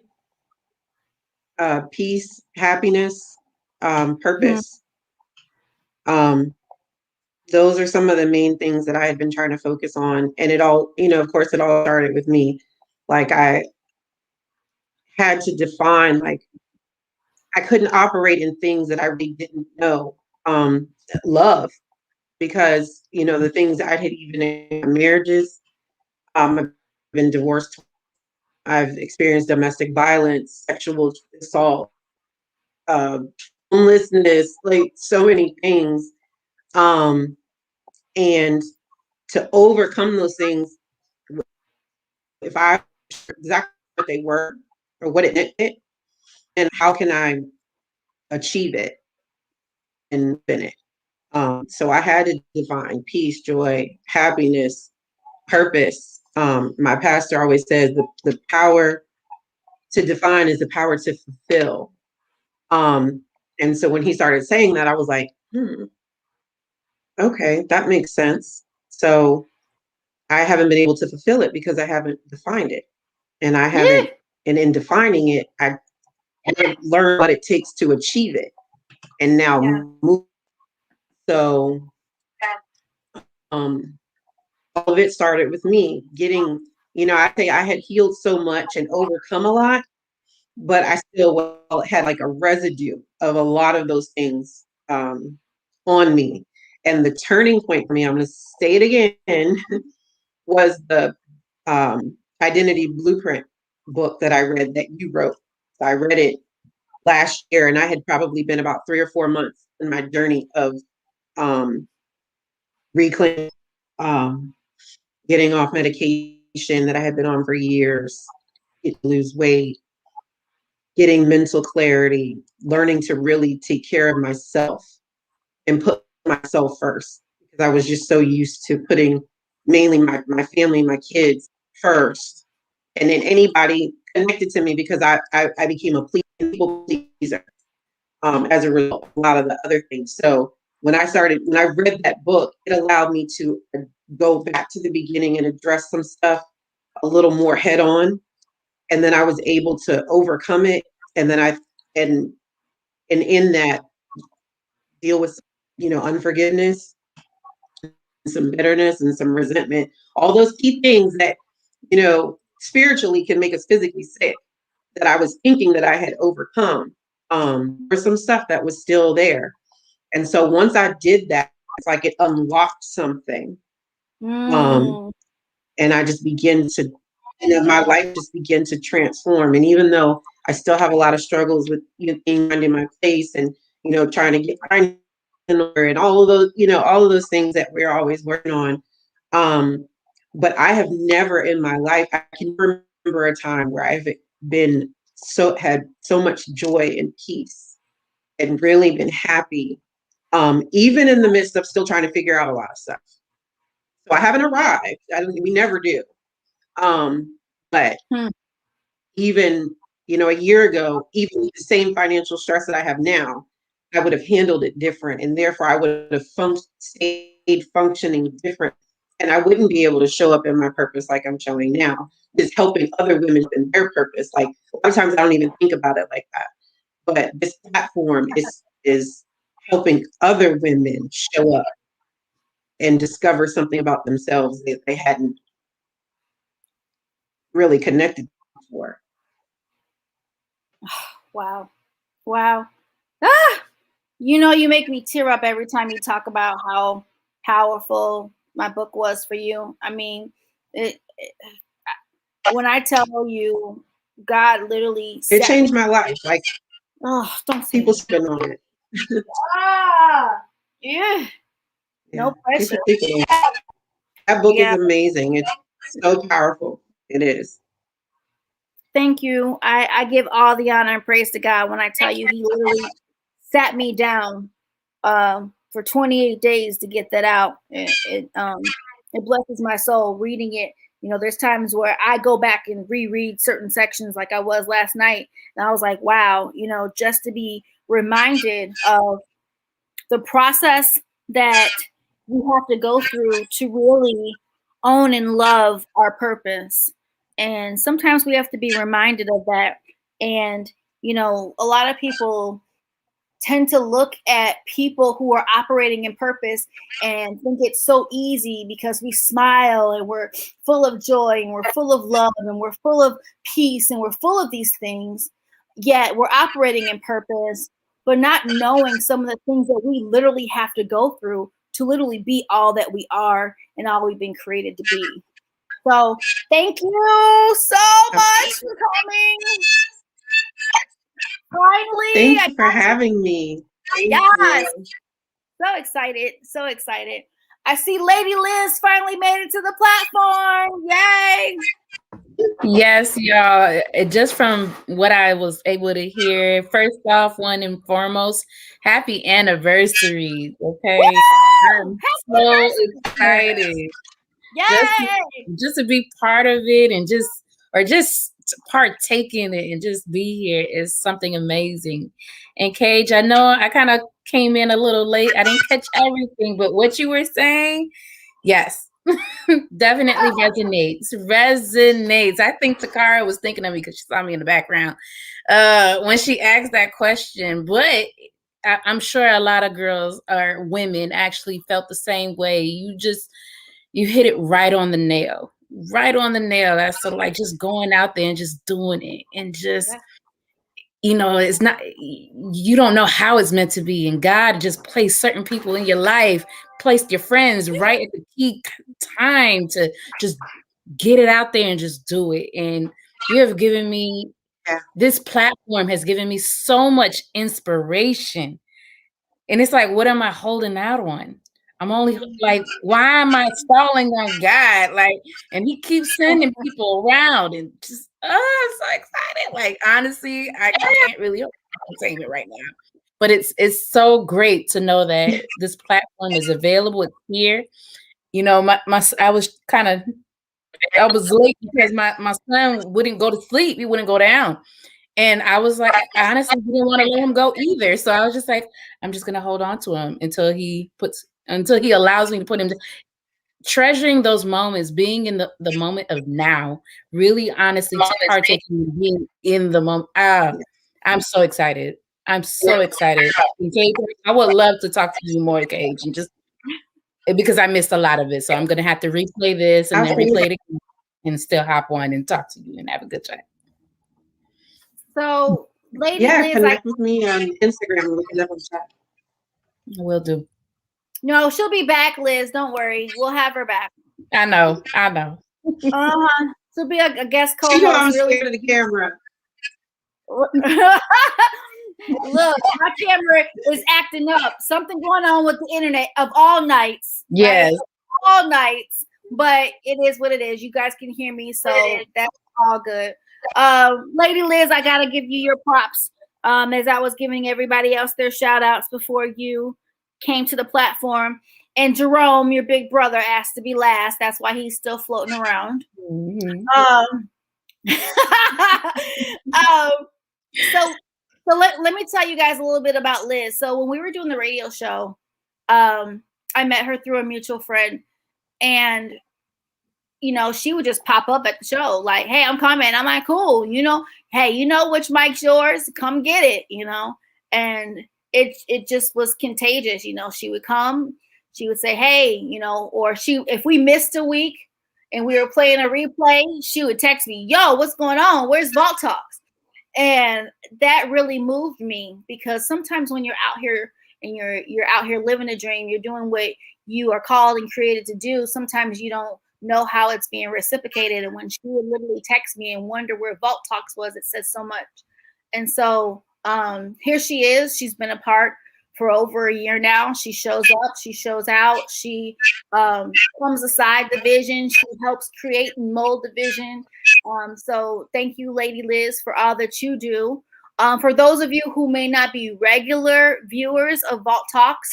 S3: peace, happiness, purpose. those are some of the main things that I had been trying to focus on. And it all, of course, it all started with me. Like I had to define, like I couldn't operate in things that I really didn't know, love, because, the things I had even in marriages, I've been divorced. I've experienced domestic violence, sexual assault, uh, homelessness, like so many things. And to overcome those things, if I exactly what they were or what it meant, and how can I achieve it and in it. So I had to define peace, joy, happiness, purpose. My pastor always says the power to define is the power to fulfill. And so when he started saying that, I was like, okay, that makes sense. So I haven't been able to fulfill it because I haven't defined it. And I haven't, and in defining it, I learned what it takes to achieve it. And now move. So all of it started with me getting, I say I had healed so much and overcome a lot, but I still had like a residue of a lot of those things on me. And the turning point for me, I'm going to say it again, was the Identity Blueprint book that I read that you wrote. So I read it last year, and I had probably been about 3 or 4 months in my journey of reclaiming, getting off medication that I had been on for years, lose weight, getting mental clarity, learning to really take care of myself and put myself first, because I was just so used to putting mainly my family, my kids first, and then anybody connected to me, because I became a people pleaser as a result of a lot of the other things. So when I read that book, it allowed me to go back to the beginning and address some stuff a little more head on. And then I was able to overcome it. And then and in that, deal with, unforgiveness, some bitterness and some resentment, all those key things that, spiritually can make us physically sick, that I was thinking that I had overcome. For some stuff that was still there. And so once I did that, it's like it unlocked something. And I just began to, my life just began to transform. And even though I still have a lot of struggles with being in my place and, trying to get in order and all of those, all of those things that we're always working on. But I have never in my life, I can remember a time where I've had so much joy and peace and really been happy, even in the midst of still trying to figure out a lot of stuff. So I haven't arrived. We never do. But even, a year ago, even the same financial stress that I have now, I would have handled it different. And therefore I would have stayed functioning different. And I wouldn't be able to show up in my purpose like I'm showing now, is helping other women in their purpose. Like a lot of times I don't even think about it like that. But this platform is helping other women show up and discover something about themselves that they hadn't really connected before.
S1: Wow. Ah, you make me tear up every time you talk about how powerful my book was for you. I mean, when I tell you, God literally
S3: it changed my life. Like,
S1: don't say
S3: people spin on it.
S1: Yeah. No pressure.
S3: That book is amazing. It's so powerful. It is.
S1: Thank you. I give all the honor and praise to God when I tell you he literally sat me down for 28 days to get that out. It blesses my soul reading it. There's times where I go back and reread certain sections like I was last night. And I was like, wow, just to be reminded of the process that we have to go through to really own and love our purpose. And sometimes we have to be reminded of that. And, a lot of people tend to look at people who are operating in purpose and think it's so easy because we smile and we're full of joy and we're full of love and we're full of peace and we're full of these things, yet we're operating in purpose, but not knowing some of the things that we literally have to go through to literally be all that we are and all we've been created to be. So thank you so much for coming. Finally,
S3: thank you for having me.
S1: Yes. So excited. So excited. I see Lady Liz finally made it to the platform. Yay.
S4: Yes, y'all. Just from what I was able to hear, first off, one and foremost, happy anniversary. Okay. I'm so excited.
S1: Yay.
S4: Just to be part of it and just partake in it and just be here is something amazing. And Cage, I know I kind of came in a little late. I didn't catch everything, but what you were saying, yes. Definitely resonates. I think Takara was thinking of me because she saw me in the background when she asked that question. But I'm sure a lot of girls or women actually felt the same way. You hit it right on the nail. That's sort of like just going out there and just doing it and just, it's not, you don't know how it's meant to be. And God just placed certain people in your life, placed your friends right at the key time to just get it out there and just do it. And you have given me, this platform has given me so much inspiration. And it's like, what am I holding out on? I'm only like, why am I stalling on God? Like, and he keeps sending people around and just, I'm so excited. Like, honestly, I can't really contain it right now. But it's so great to know that this platform is available. It's here. I was late because my son wouldn't go to sleep. He wouldn't go down. And I was like, I honestly didn't want to let him go either. So I was just like, I'm just going to hold on to him until he allows me to put him treasuring those moments, being in the moment of now, really honestly partaking in being in the moment. I'm so excited. I'm so excited. Cage, I would love to talk to you more, Cage, and just because I missed a lot of it. So I'm going to have to replay this and then replay it again and still hop on and talk to you and have a good time.
S1: So, Lady Liz,
S3: connect with me on Instagram and we can have a chat.
S4: I will do.
S1: No, she'll be back, Liz. Don't worry. We'll have her back.
S4: I know.
S1: She'll be a guest co-host.
S3: You know I'm scared of the camera.
S1: Look, my camera is acting up. Something going on with the internet of all nights.
S4: Yes.
S1: Right? All nights. But it is what it is. You guys can hear me, so that's all good. Lady Liz, I gotta give you your props. As I was giving everybody else their shout outs before you came to the platform. And Jerome, your big brother, asked to be last. That's why he's still floating around.
S4: Mm-hmm.
S1: So let me tell you guys a little bit about Liz. So when we were doing the radio show, I met her through a mutual friend, and she would just pop up at the show like, hey, I'm coming. I'm like, cool. Hey, which mic's yours? Come get it, and it just was contagious. She would come, she would say, hey, or if we missed a week and we were playing a replay, she would text me, yo, what's going on? Where's Vault Talks? And that really moved me, because sometimes when you're out here and you're out here living a dream, you're doing what you are called and created to do, sometimes you don't know how it's being reciprocated. And when she would literally text me and wonder where Vault Talks was, it says so much. And so here she is. She's been a part for over a year now. She shows up, she shows out, she comes aside the vision, she helps create and mold the vision. So thank you, Lady Liz, for all that you do. For those of you who may not be regular viewers of Vault Talks,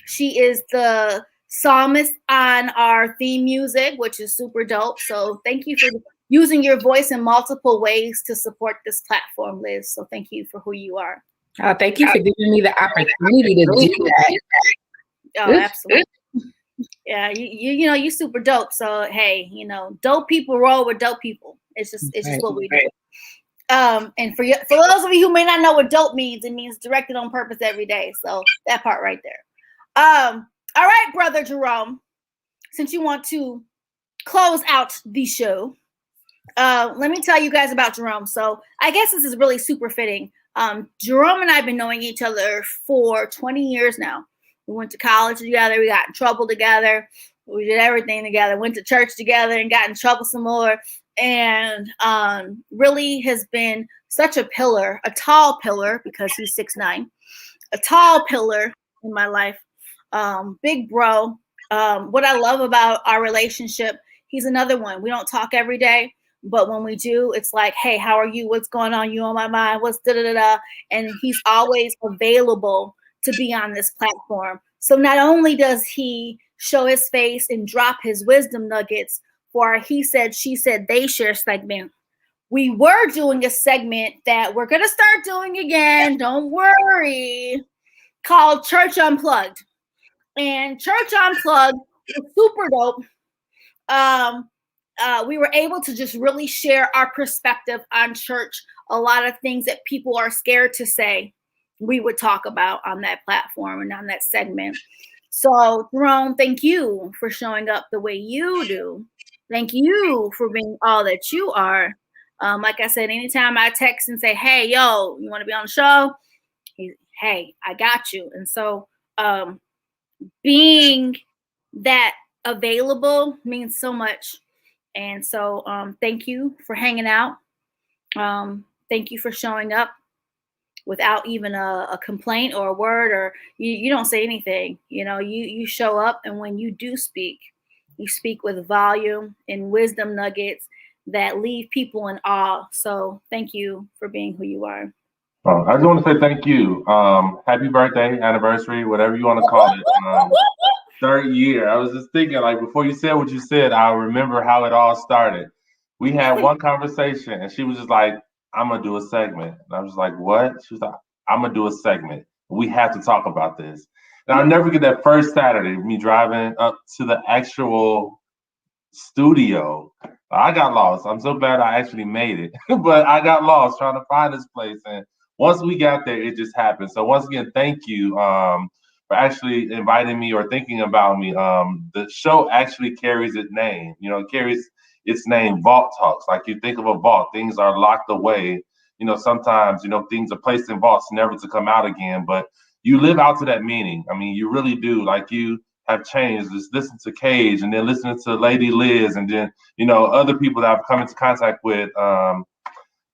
S1: she is the psalmist on our theme music, which is super dope. So thank you for using your voice in multiple ways to support this platform, Liz. So thank you for who you are.
S4: Oh, thank you for giving me the opportunity to do that.
S1: Oh, absolutely. Yeah, you super dope. So hey, dope people roll with dope people. It's just what we do. And for those of you who may not know what dope means, it means directed on purpose every day. So that part right there. All right, Brother Jerome, since you want to close out the show, let me tell you guys about Jerome. So I guess this is really super fitting. Jerome and I have been knowing each other for 20 years now. We went to college together. We got in trouble together. We did everything together. Went to church together and got in trouble some more. And really has been such a pillar, a tall pillar, because he's 6'9", a tall pillar in my life. Big bro. What I love about our relationship, he's another one. We don't talk every day, but when we do, it's like, hey, how are you? What's going on? You on my mind? What's da-da-da-da? And he's always available to be on this platform. So not only does he show his face and drop his wisdom nuggets for our He Said, She Said, They Share segment, we were doing a segment that we're going to start doing again, don't worry, called Church Unplugged. And Church Unplugged was super dope. We were able to just really share our perspective on church. A lot of things that people are scared to say, we would talk about on that platform and on that segment. So, Jerome, thank you for showing up the way you do. Thank you for being all that you are. Like I said, anytime I text and say, hey, yo, you want to be on the show? Hey, I got you. And so being that available means so much. And so thank you for hanging out. Thank you for showing up without even a complaint or a word, or you don't say anything. You know, you show up, and when you do speak, you speak with volume and wisdom nuggets that leave people in awe. So thank you for being who you are.
S5: I just want to say thank you. Happy birthday, anniversary, whatever you want to call it. Third year. I was just thinking, like, before you said what you said, I remember how it all started. We had one conversation, and she was just like, I'm going to do a segment. And I was like, what? She was like, I'm going to do a segment. We have to talk about this. And I'll never forget that first Saturday, me driving up to the actual studio. I got lost. I'm so glad I actually made it, but I got lost trying to find this place. And once we got there, it just happened. So once again, thank you for actually inviting me or thinking about me. The show actually carries its name. You know, it carries its name, Vault Talks. Like, you think of a vault, things are locked away. You know, sometimes, you know, things are placed in vaults never to come out again, but you live out to that meaning. I mean, you really do. Like, you have changed. Just listen to Cage, and then listening to Lady Liz, and then, you know, other people that I've come into contact with,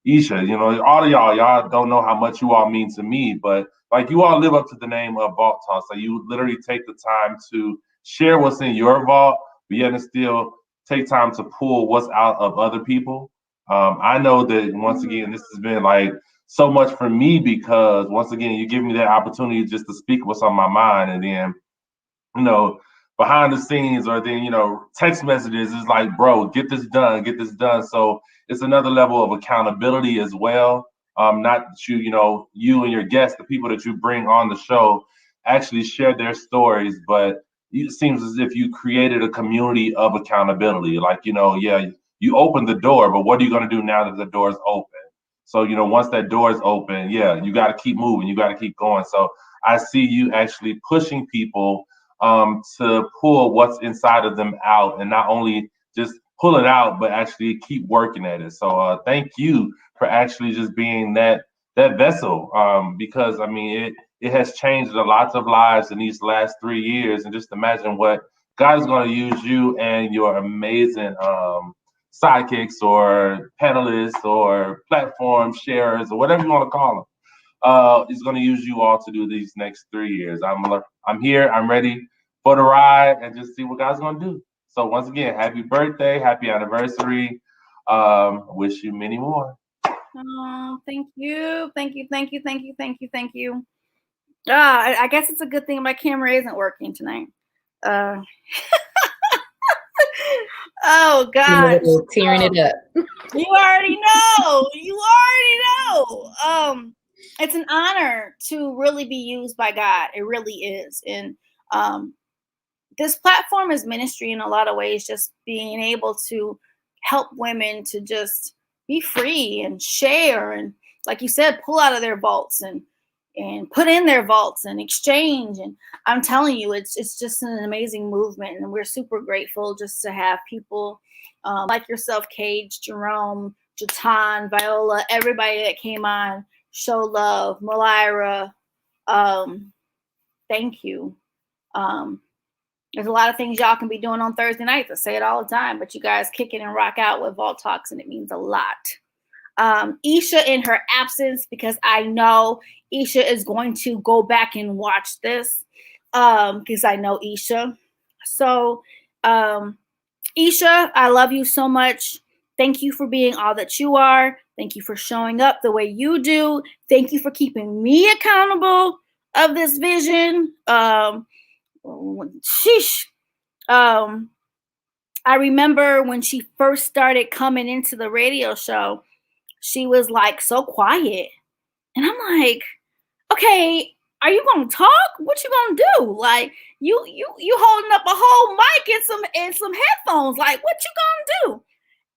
S5: Isha, you know, all of y'all don't know how much you all mean to me, but like, you all live up to the name of Vault Talk. So you literally take the time to share what's in your vault, but yet and still take time to pull what's out of other people. I know that once again, this has been like so much for me, because once again, you give me that opportunity just to speak what's on my mind, and then, you know, behind the scenes, or then, you know, text messages is like, bro, get this done, get this done. So it's another level of accountability as well. Not that you know, you and your guests, the people that you bring on the show, actually share their stories, but it seems as if you created a community of accountability. Like, you know, yeah, you opened the door, but what are you going to do now that the door is open? So, you know, once that door is open, yeah, you got to keep moving, you got to keep going. So I see you actually pushing people to pull what's inside of them out, and not only just pull it out, but actually keep working at it. So thank you for actually just being that vessel, because I mean, it has changed a lot of lives in these last 3 years, and just imagine what God is going to use you and your amazing sidekicks or panelists or platform sharers or whatever you want to call them. Is going to use you all to do these next 3 years. I'm here. I'm ready for the ride, and just see what God's going to do. So once again, happy birthday, happy anniversary. Wish you many more.
S1: Oh, thank you. Thank you. Thank you. Thank you. Thank you. Thank you. I guess it's a good thing my camera isn't working tonight. Oh God.
S4: Tearing it up.
S1: You already know. You already know. It's an honor to really be used by God. It really is. And this platform is ministry in a lot of ways, just being able to help women to just be free and share, and like you said, pull out of their vaults and put in their vaults and exchange. And I'm telling you, it's just an amazing movement, and we're super grateful just to have people like yourself, Cage, Jerome, Jatan, Viola, everybody that came on, show love, Malira. Thank you. There's a lot of things y'all can be doing on Thursday nights. I say it all the time, but you guys kick it and rock out with Vault Talks, and it means a lot. Isha in her absence, because I know Isha is going to go back and watch this, because I know Isha. So, Isha, I love you so much. Thank you for being all that you are. Thank you for showing up the way you do. Thank you for keeping me accountable of this vision. Sheesh. I remember when she first started coming into the radio show, she was like so quiet. And I'm like, okay, are you gonna talk? What you gonna do? Like you holding up a whole mic and some headphones. Like, what you gonna do?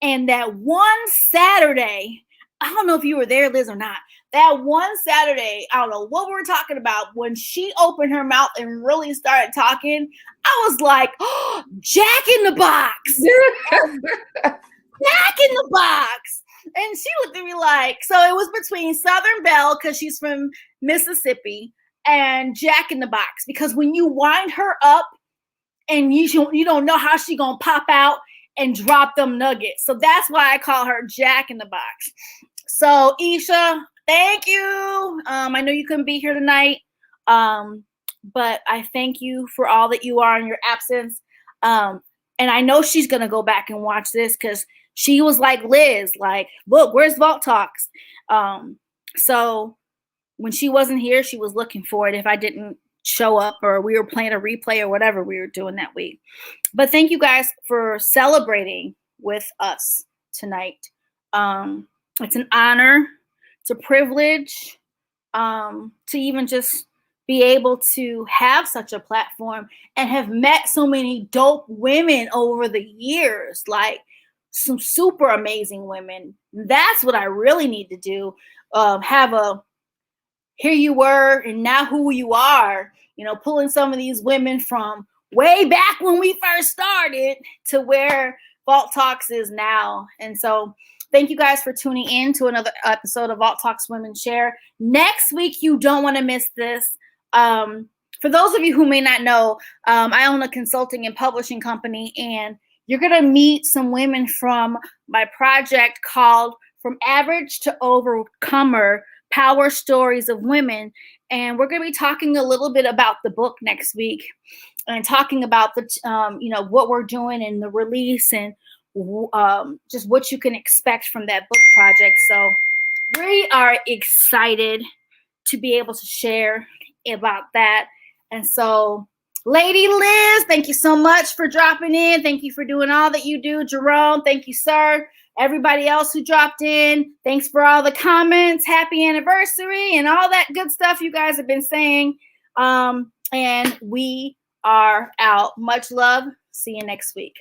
S1: And that one Saturday, I don't know if you were there, Liz, or not. That one Saturday, I don't know what we were talking about. When she opened her mouth and really started talking, I was like, oh, Jack in the Box. Jack in the Box. And she looked at me like, so it was between Southern Belle, because she's from Mississippi, and Jack in the Box. Because when you wind her up and you don't know how she gonna pop out and drop them nuggets. So that's why I call her Jack in the Box. So Isha, thank you. I know you couldn't be here tonight, but I thank you for all that you are in your absence. And I know she's gonna go back and watch this, because she was like Liz, like, look, where's Vault Talks? So when she wasn't here, she was looking for it if I didn't show up or we were playing a replay or whatever we were doing that week. But thank you guys for celebrating with us tonight. It's an honor. It's a privilege to even just be able to have such a platform and have met so many dope women over the years, like some super amazing women. That's what I really need to do. Have a here you were and now who you are, pulling some of these women from way back when we first started to where Vault Talks is now. And so thank you guys for tuning in to another episode of Vault Talks Women Share. Next week, you don't want to miss this. For those of you who may not know, I own a consulting and publishing company, and you're going to meet some women from my project called From Average to Overcomer, Power Stories of Women. And we're going to be talking a little bit about the book next week and talking about the, what we're doing and the release and just what you can expect from that book project. So we are excited to be able to share about that. And so, Lady Liz, thank you so much for dropping in. Thank you for doing all that you do. Jerome, thank you, sir. Everybody else who dropped in, thanks for all the comments. Happy anniversary and all that good stuff you guys have been saying. And we are out. Much love. See you next week.